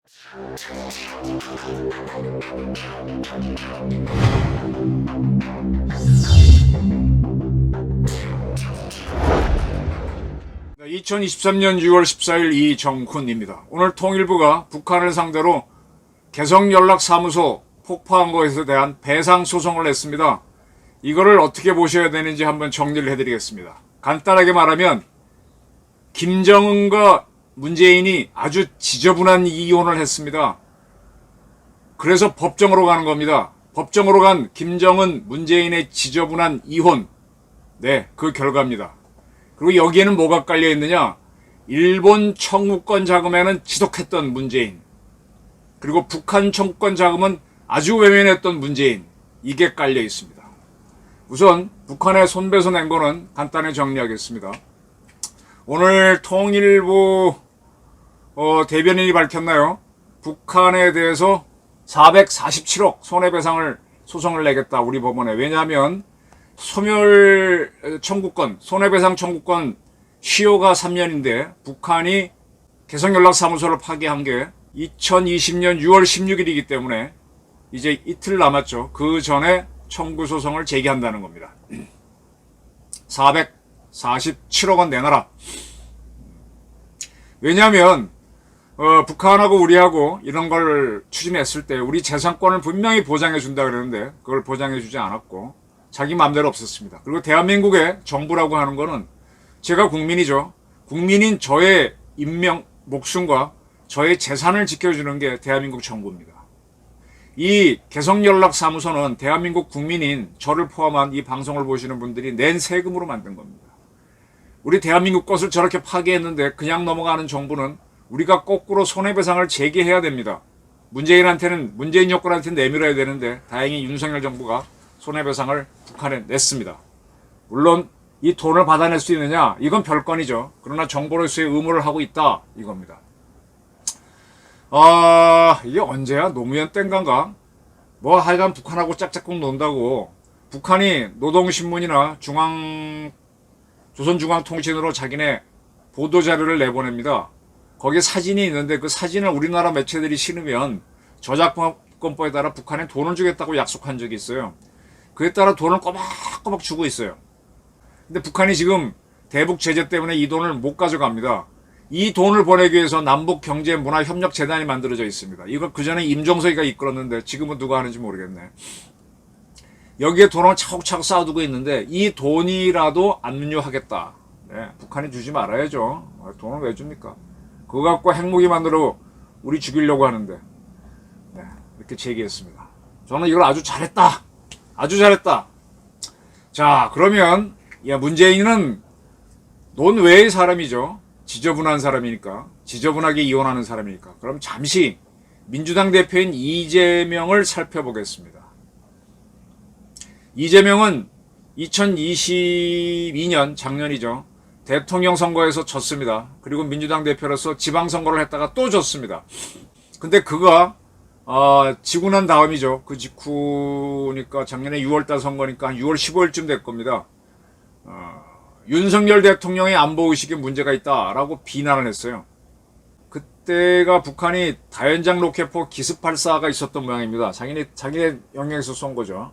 2023년 6월 14일 이정훈입니다. 오늘 통일부가 북한을 상대로 개성연락사무소 폭파한 것에 대한 배상 소송을 냈습니다. 이거를 어떻게 보셔야 되는지 한번 정리를 해드리겠습니다. 간단하게 말하면 김정은과 문재인이 아주 지저분한 이혼을 했습니다. 그래서 법정으로 가는 겁니다. 법정으로 간 김정은, 문재인의 지저분한 이혼. 네, 그 결과입니다. 그리고 여기에는 뭐가 깔려 있느냐? 일본 청구권 자금에는 지속했던 문재인. 그리고 북한 청구권 자금은 아주 외면했던 문재인. 이게 깔려 있습니다. 우선 북한의 손배소 낸 거는 간단히 정리하겠습니다. 오늘 통일부 대변인이 밝혔나요? 북한에 대해서 447억 손해배상을 소송을 내겠다, 우리 법원에. 왜냐하면 소멸 청구권, 손해배상 청구권 시효가 3년인데 북한이 개성연락사무소를 파기한 게 2020년 6월 16일이기 때문에 이제 이틀 남았죠. 그 전에 청구 소송을 제기한다는 겁니다. 447억 원 내놔라. 왜냐하면 북한하고 우리하고 이런 걸 추진했을 때 우리 재산권을 분명히 보장해 준다 그러는데 그걸 보장해 주지 않았고 자기 마음대로 없었습니다. 그리고 대한민국의 정부라고 하는 거는 제가 국민이죠. 국민인 저의 인명, 목숨과 저의 재산을 지켜주는 게 대한민국 정부입니다. 이 개성연락사무소는 대한민국 국민인 저를 포함한 이 방송을 보시는 분들이 낸 세금으로 만든 겁니다. 우리 대한민국 것을 저렇게 파괴했는데 그냥 넘어가는 정부는 우리가 거꾸로 손해배상을 제기해야 됩니다. 문재인 여권한테 내밀어야 되는데 다행히 윤석열 정부가 손해배상을 북한에 냈습니다. 물론 이 돈을 받아낼 수 있느냐? 이건 별건이죠. 그러나 정부로서의 의무를 하고 있다, 이겁니다. 이게 언제야? 노무현 땐간가? 뭐 하여간 북한하고 짝짝꿍 논다고 북한이 노동신문이나 조선중앙통신으로 자기네 보도자료를 내보냅니다. 거기에 사진이 있는데 그 사진을 우리나라 매체들이 실으면 저작권법에 따라 북한에 돈을 주겠다고 약속한 적이 있어요. 그에 따라 돈을 꼬박꼬박 주고 있어요. 근데 북한이 지금 대북 제재 때문에 이 돈을 못 가져갑니다. 이 돈을 보내기 위해서 남북경제문화협력재단이 만들어져 있습니다. 이걸 그전에 임종석이가 이끌었는데 지금은 누가 하는지 모르겠네. 여기에 돈을 차곡차곡 쌓아두고 있는데 이 돈이라도 압류하겠다. 네, 북한이 주지 말아야죠. 돈을 왜 줍니까? 그거 갖고 핵무기 만들어 우리 죽이려고 하는데. 네, 이렇게 제기했습니다. 저는 이걸 아주 잘했다. 아주 잘했다. 자, 그러면 문재인은 논외의 사람이죠. 지저분한 사람이니까. 지저분하게 이혼하는 사람이니까. 그럼 잠시 민주당 대표인 이재명을 살펴보겠습니다. 이재명은 2022년 작년이죠. 대통령 선거에서 졌습니다. 그리고 민주당 대표로서 지방선거를 했다가 또 졌습니다. 근데 그가 지고 난 다음이죠. 그 직후니까 작년에 6월달 선거니까 한 6월 15일쯤 될 겁니다. 윤석열 대통령의 안보의식에 문제가 있다라고 비난을 했어요. 그때가 북한이 다연장 로켓포 기습 발사가 있었던 모양입니다. 자기네 영역에서 쏜 거죠.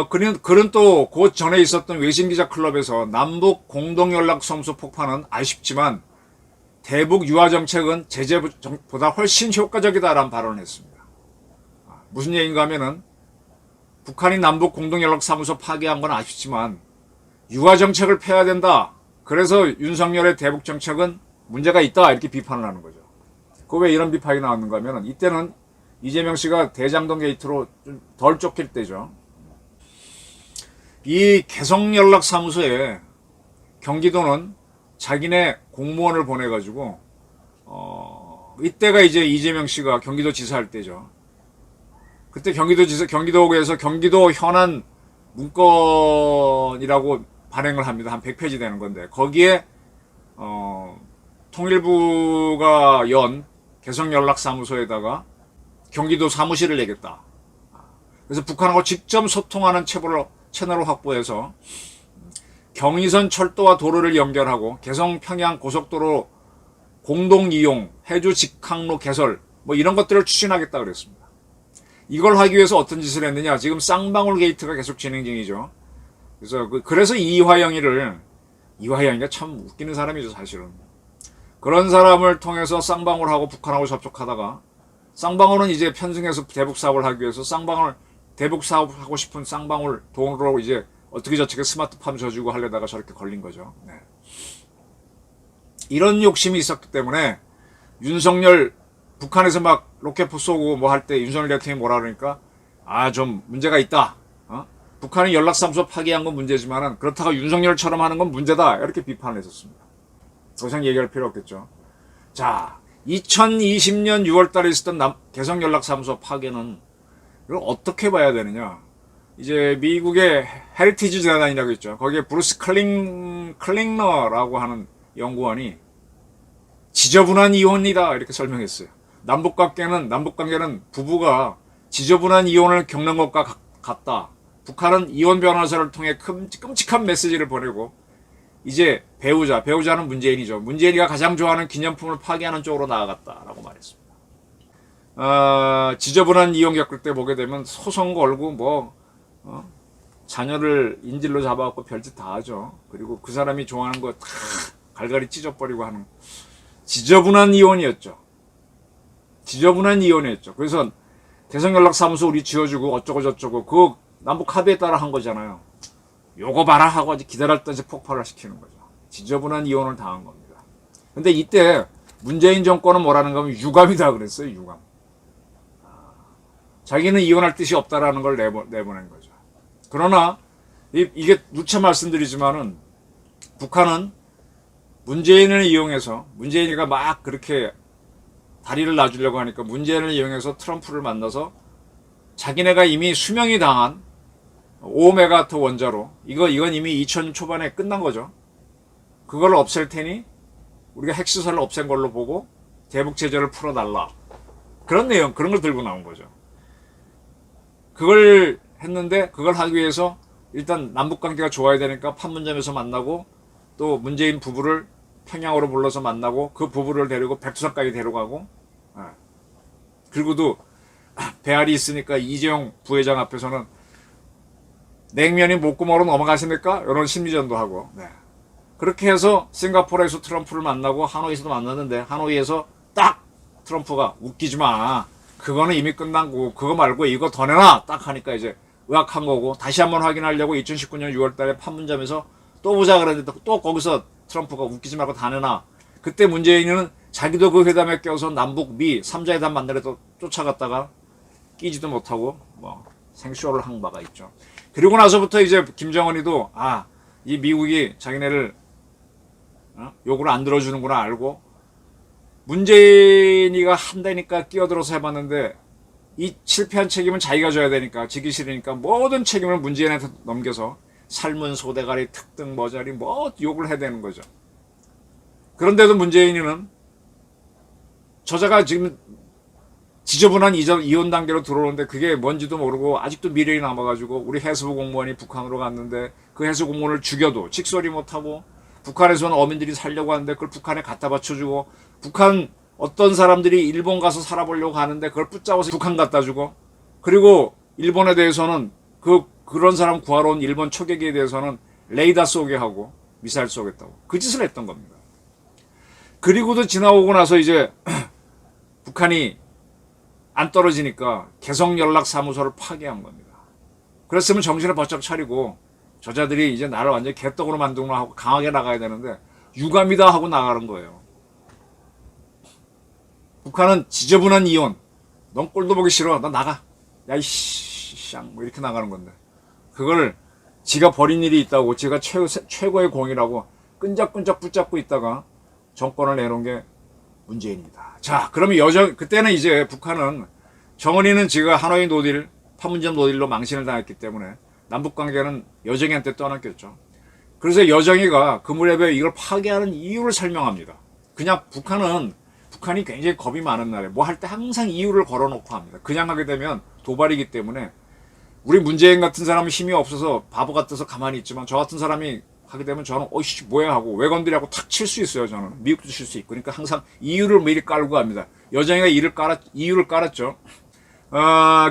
그는 또 그 전에 있었던 외신기자 클럽에서 남북 공동연락사무소 폭파는 아쉽지만 대북 유화정책은 제재보다 훨씬 효과적이다라는 발언을 했습니다. 무슨 얘기인가 하면은 북한이 남북 공동연락사무소 파괴한 건 아쉽지만 유화정책을 펴야 된다. 그래서 윤석열의 대북정책은 문제가 있다. 이렇게 비판을 하는 거죠. 왜 이런 비판이 나왔는가 하면은 이때는 이재명 씨가 대장동 게이트로 좀 덜 쫓길 때죠. 이 개성연락사무소에 경기도는 자기네 공무원을 보내가지고 이때가 이제 이재명 씨가 경기도지사 할 때죠. 그때 경기도에서 경기도 현안 문건이라고 발행을 합니다. 한 100페이지 되는 건데 거기에 통일부가 연 개성연락사무소에다가 경기도 사무실을 내겠다. 그래서 북한하고 직접 소통하는 채널을 확보해서 경의선 철도와 도로를 연결하고 개성 평양 고속도로 공동 이용, 해주 직항로 개설 뭐 이런 것들을 추진하겠다 그랬습니다. 이걸 하기 위해서 어떤 짓을 했느냐? 지금 쌍방울 게이트가 계속 진행 중이죠. 그래서 이화영이가 참 웃기는 사람이죠, 사실은. 그런 사람을 통해서 쌍방울하고 북한하고 접촉하다가 쌍방울은 이제 편승해서 대북 사업을 하기 위해서 대북 사업하고 싶은 쌍방울 돈으로 이제 어떻게 저렇게 스마트팜 져주고 하려다가 저렇게 걸린 거죠. 네. 이런 욕심이 있었기 때문에 윤석열 북한에서 막 로켓포 쏘고 뭐 할 때 윤석열 대통령이 뭐라 그러니까 좀 문제가 있다. 북한이 연락사무소 파기한 건 문제지만은 그렇다고 윤석열처럼 하는 건 문제다. 이렇게 비판을 했었습니다. 더 이상 얘기할 필요 없겠죠. 자, 2020년 6월 달에 있었던 개성연락사무소 파괴는 이걸 어떻게 봐야 되느냐. 이제 미국의 헤리티지 재단이라고 있죠. 거기에 브루스 클링너라고 하는 연구원이 지저분한 이혼이다 이렇게 설명했어요. 남북관계는 부부가 지저분한 이혼을 겪는 것과 같다. 북한은 이혼 변호사를 통해 끔찍한 메시지를 보내고 이제 배우자는 문재인이죠. 문재인이가 가장 좋아하는 기념품을 파기하는 쪽으로 나아갔다라고 말했습니다. 지저분한 이혼 겪을 때 보게 되면 소송 걸고 자녀를 인질로 잡아갖고 별짓 다 하죠. 그리고 그 사람이 좋아하는 거 다 갈갈이 찢어버리고 하는 지저분한 이혼이었죠. 그래서 개성연락사무소 우리 지어주고 어쩌고 저쩌고 그 남북 합의에 따라 한 거잖아요. 요거 봐라 하고 기다렸더니 폭발을 시키는 거죠. 지저분한 이혼을 당한 겁니다. 근데 이때 문재인 정권은 뭐라는 거면 유감이다 그랬어요. 유감. 자기는 이혼할 뜻이 없다라는 걸 내보낸 거죠. 그러나 이게 누차 말씀드리지만은 북한은 문재인을 이용해서 문재인이가 막 그렇게 다리를 놔주려고 하니까 문재인을 이용해서 트럼프를 만나서 자기네가 이미 수명이 당한 5메가와트 원자로 이건 이미 2000년 초반에 끝난 거죠. 그걸 없앨 테니 우리가 핵시설을 없앤 걸로 보고 대북 제재를 풀어달라. 그런 걸 들고 나온 거죠. 그걸 했는데 그걸 하기 위해서 일단 남북관계가 좋아야 되니까 판문점에서 만나고 또 문재인 부부를 평양으로 불러서 만나고 그 부부를 데리고 백두산까지 데려가고 그리고도 배알이 있으니까 이재용 부회장 앞에서는 냉면이 목구멍으로 넘어가십니까? 이런 심리전도 하고 그렇게 해서 싱가포르에서 트럼프를 만나고 하노이에서도 만났는데 하노이에서 딱 트럼프가 웃기지 마. 그거는 이미 끝난 거고 그거 말고 이거 더 내놔. 딱 하니까 이제 의학한 거고 다시 한번 확인하려고 2019년 6월 달에 판문점에서 또 보자 그랬는데 또 거기서 트럼프가 웃기지 말고 다 내놔. 그때 문재인은 자기도 그 회담에 껴서 남북 미 3자회담 만나려도 쫓아갔다가 끼지도 못하고 생쇼를 한 바가 있죠. 그리고 나서부터 이제 김정은이도 이 미국이 자기네를 요구를 안 들어주는구나 알고 문재인이가 한다니까 끼어들어서 해봤는데 이 실패한 책임은 자기가 져야 되니까 지기 싫으니까 모든 책임을 문재인한테 넘겨서 삶은 소대가리 특등 머자리 욕을 해야 되는 거죠. 그런데도 문재인이는 저자가 지금 지저분한 이혼 단계로 들어오는데 그게 뭔지도 모르고 아직도 미련이 남아가지고 우리 해수부 공무원이 북한으로 갔는데 그 해수 공무원을 죽여도 직소리 못하고 북한에서는 어민들이 살려고 하는데 그걸 북한에 갖다 바쳐주고 북한 어떤 사람들이 일본 가서 살아보려고 하는데 그걸 붙잡아서 북한 갖다 주고 그리고 일본에 대해서는 그런 사람 구하러 온 일본 초계기에 대해서는 레이더 쏘게 하고 미사일 쏘겠다고 그 짓을 했던 겁니다. 그리고도 지나오고 나서 이제 북한이 안 떨어지니까 개성연락사무소를 파괴한 겁니다. 그랬으면 정신을 번쩍 차리고 저자들이 이제 나를 완전히 개떡으로 만들구나 하고 강하게 나가야 되는데 유감이다 하고 나가는 거예요. 북한은 지저분한 이혼. 넌 꼴도 보기 싫어. 너 나가. 야 이씨 이렇게 나가는 건데 그걸 지가 벌인 일이 있다고 지가 최고의 공이라고 끈적끈적 붙잡고 있다가 정권을 내놓은 게 문재인입니다. 자, 그러면 그때는 이제 북한은 정은이는 지가 하노이 노딜, 판문점 노딜로 망신을 당했기 때문에 남북관계는 여정이한테 떠났겠죠. 그래서 여정이가 그 무렵에 이걸 파괴하는 이유를 설명합니다. 그냥 북한이 굉장히 겁이 많은 나라에 뭐 할 때 항상 이유를 걸어놓고 합니다. 그냥 하게 되면 도발이기 때문에 우리 문재인 같은 사람은 힘이 없어서 바보 같아서 가만히 있지만 저 같은 사람이 하게 되면 저는 어이씨 뭐야 하고 왜 건드리라고 탁 칠 수 있어요. 저는 미국도 칠 수 있고. 그러니까 항상 이유를 미리 깔고 갑니다. 여정이가 이유를 깔았죠.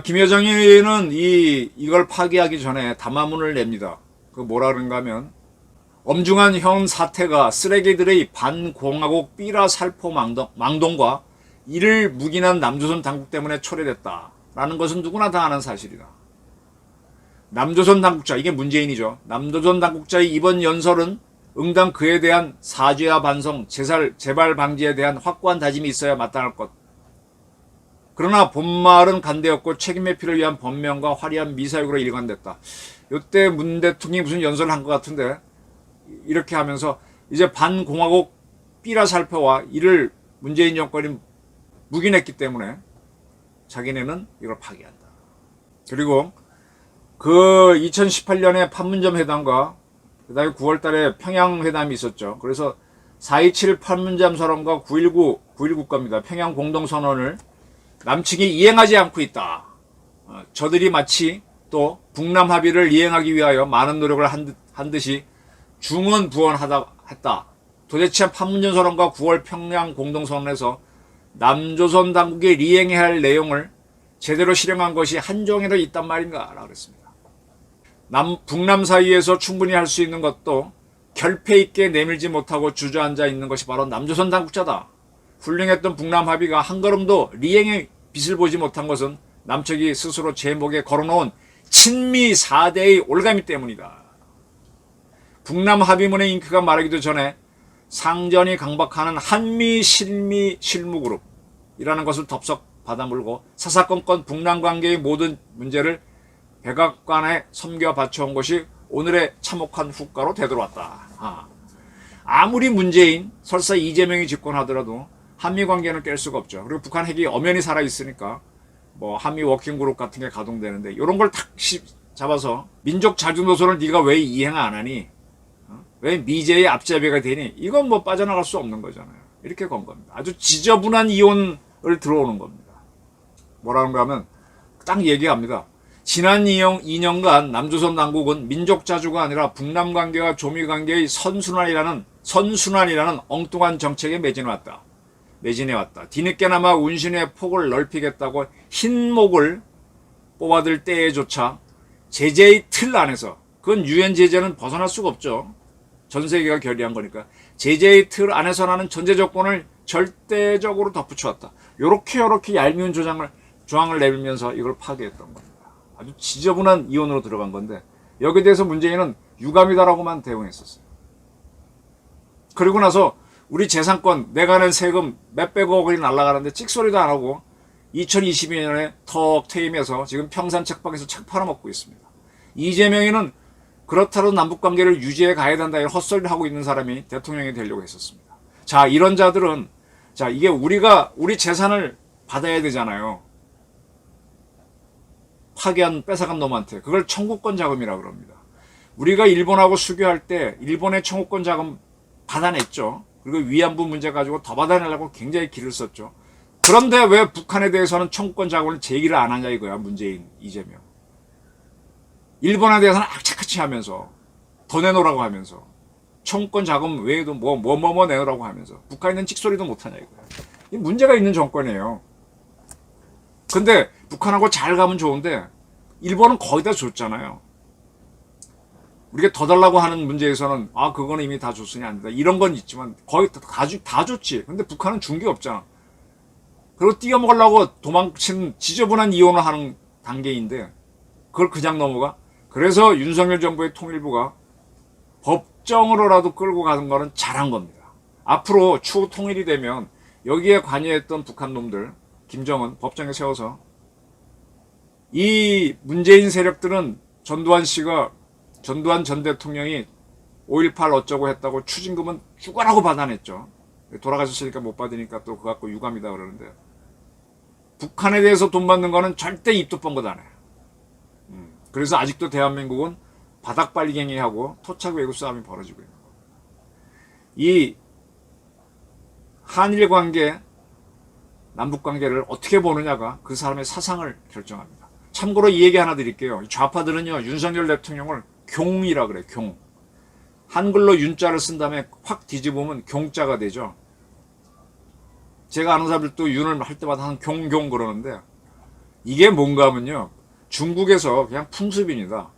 김여정이는 이걸 파기하기 전에 담화문을 냅니다. 그 뭐라 그런가 하면 엄중한 현 사태가 쓰레기들의 반공화국 삐라 살포 망동과 이를 묵인한 남조선 당국 때문에 초래됐다라는 것은 누구나 다 아는 사실이다. 남조선 당국자, 이게 문재인이죠. 남조선 당국자의 이번 연설은 응당 그에 대한 사죄와 반성, 재발 방지에 대한 확고한 다짐이 있어야 마땅할 것. 그러나 본말은 간대였고 책임 회피를 위한 번명과 화려한 미사역으로 일관됐다. 이때 문 대통령이 무슨 연설을 한 것 같은데 이렇게 하면서 이제 반공화국 삐라 살포와 이를 문재인 정권이 묵인했기 때문에 자기네는 이걸 파기한다. 그리고 그 2018년에 판문점 회담과 그 다음에 9월 달에 평양 회담이 있었죠. 그래서 4.27 판문점 선언과 9.19 국가입니다. 평양 공동선언을 남측이 이행하지 않고 있다. 저들이 마치 또 북남 합의를 이행하기 위하여 많은 노력을 한 듯이 중언부언했다. 도대체 판문점 선언과 9월 평양 공동선언에서 남조선 당국이 이행해야 할 내용을 제대로 실행한 것이 한정에도 있단 말인가 라고 그랬습니다. 북남 사이에서 충분히 할 수 있는 것도 결폐 있게 내밀지 못하고 주저앉아 있는 것이 바로 남조선 당국자다. 훌륭했던 북남 합의가 한 걸음도 리행의 빛을 보지 못한 것은 남측이 스스로 제목에 걸어놓은 친미 4대의 올가미 때문이다. 북남 합의문의 잉크가 마르기도 전에 상전이 강박하는 한미 실미 실무그룹이라는 것을 덥석 받아물고 사사건건 북남 관계의 모든 문제를 백악관에 섬겨 바쳐온 것이 오늘의 참혹한 후과로 되돌아왔다. 아무리 문재인, 설사 이재명이 집권하더라도 한미 관계는 깰 수가 없죠. 그리고 북한 핵이 엄연히 살아있으니까 뭐 한미 워킹그룹 같은 게 가동되는데 이런 걸 탁 잡아서 민족 자주노선을 네가 왜 이행 안 하니? 왜 미제의 앞잡이가 되니? 이건 뭐 빠져나갈 수 없는 거잖아요. 이렇게 건 겁니다. 아주 지저분한 이혼을 들어오는 겁니다. 뭐라는가 하면 딱 얘기합니다. 지난 2년간 남조선 당국은 민족 자주가 아니라 북남 관계와 조미 관계의 선순환이라는 엉뚱한 정책에 매진해왔다. 뒤늦게나마 운신의 폭을 넓히겠다고 흰목을 뽑아들 때에조차 제재의 틀 안에서, 그건 유엔 제재는 벗어날 수가 없죠. 전 세계가 결의한 거니까. 제재의 틀 안에서 나는 전제 조건을 절대적으로 덧붙여왔다. 요렇게 얄미운 조항을 내밀면서 이걸 파괴했던 겁니다. 아주 지저분한 이혼으로 들어간 건데 여기에 대해서 문재인은 유감이다라고만 대응했었어요. 그리고 나서 우리 재산권, 내가 낸 세금 몇백억 원이 날아가는데 찍소리도 안 하고 2022년에 턱 퇴임해서 지금 평산 책방에서 책 팔아먹고 있습니다. 이재명이는 그렇다고 남북관계를 유지해 가야 된다 이런 헛소리를 하고 있는 사람이 대통령이 되려고 했었습니다. 자, 이런 자들은 이게 우리 재산을 받아야 되잖아요. 뺏어간 놈한테. 그걸 청구권 자금이라고 그럽니다. 우리가 일본하고 수교할 때 일본의 청구권 자금 받아냈죠. 그리고 위안부 문제 가지고 더 받아내려고 굉장히 길을 썼죠. 그런데 왜 북한에 대해서는 청구권 자금을 제기를 안 하냐 이거야, 문재인, 이재명. 일본에 대해서는 악착같이 하면서 더 내놓으라고 하면서 청구권 자금 외에도 뭐 내놓으라고 하면서 북한에는 찍소리도 못하냐 이거야. 이 문제가 있는 정권이에요. 근데 북한하고 잘 가면 좋은데 일본은 거의 다 줬잖아요. 우리가 더 달라고 하는 문제에서는 그거는 이미 다 줬으니 안 된다. 이런 건 있지만 거의 다 줬지. 근데 북한은 준 게 없잖아. 그리고 띄어먹으려고 도망친 지저분한 이혼을 하는 단계인데 그걸 그냥 넘어가? 그래서 윤석열 정부의 통일부가 법정으로라도 끌고 가는 거는 잘한 겁니다. 앞으로 추후 통일이 되면 여기에 관여했던 북한 놈들 김정은 법정에 세워서 이 문재인 세력들은 전두환 전 대통령이 5.18 어쩌고 했다고 추징금은 죽어라고 받아냈죠. 돌아가셨으니까 못 받으니까 또 그거 갖고 유감이다 그러는데 북한에 대해서 돈 받는 거는 절대 입도 뻥긋 안 해. 그래서 아직도 대한민국은 바닥발갱이하고 토착 외교 싸움이 벌어지고 있는 거예요. 이 한일 관계, 남북 관계를 어떻게 보느냐가 그 사람의 사상을 결정합니다. 참고로 이 얘기 하나 드릴게요. 좌파들은요, 윤석열 대통령을 경이라 그래, 경. 한글로 윤자를 쓴 다음에 확 뒤집으면 경자가 되죠. 제가 아는 사람들도 윤을 할 때마다 한 경경 그러는데 이게 뭔가 하면요. 중국에서 그냥 풍습입니다.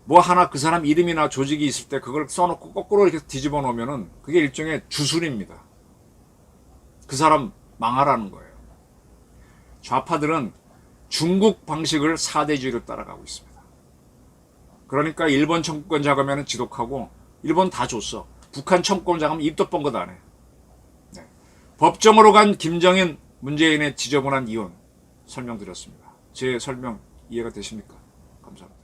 뭐 하나 그 사람 이름이나 조직이 있을 때 그걸 써놓고 거꾸로 이렇게 뒤집어 놓으면은 그게 일종의 주술입니다. 그 사람 망하라는 거예요. 좌파들은 중국 방식을 사대주의로 따라가고 있습니다. 그러니까 일본 청구권 자금에는 지독하고 일본 다 줬어. 북한 청구권 자금 입도 뻥긋 안 해. 네. 법정으로 간 김정인, 문재인의 지저분한 이혼 설명드렸습니다. 제 설명 이해가 되십니까? 감사합니다.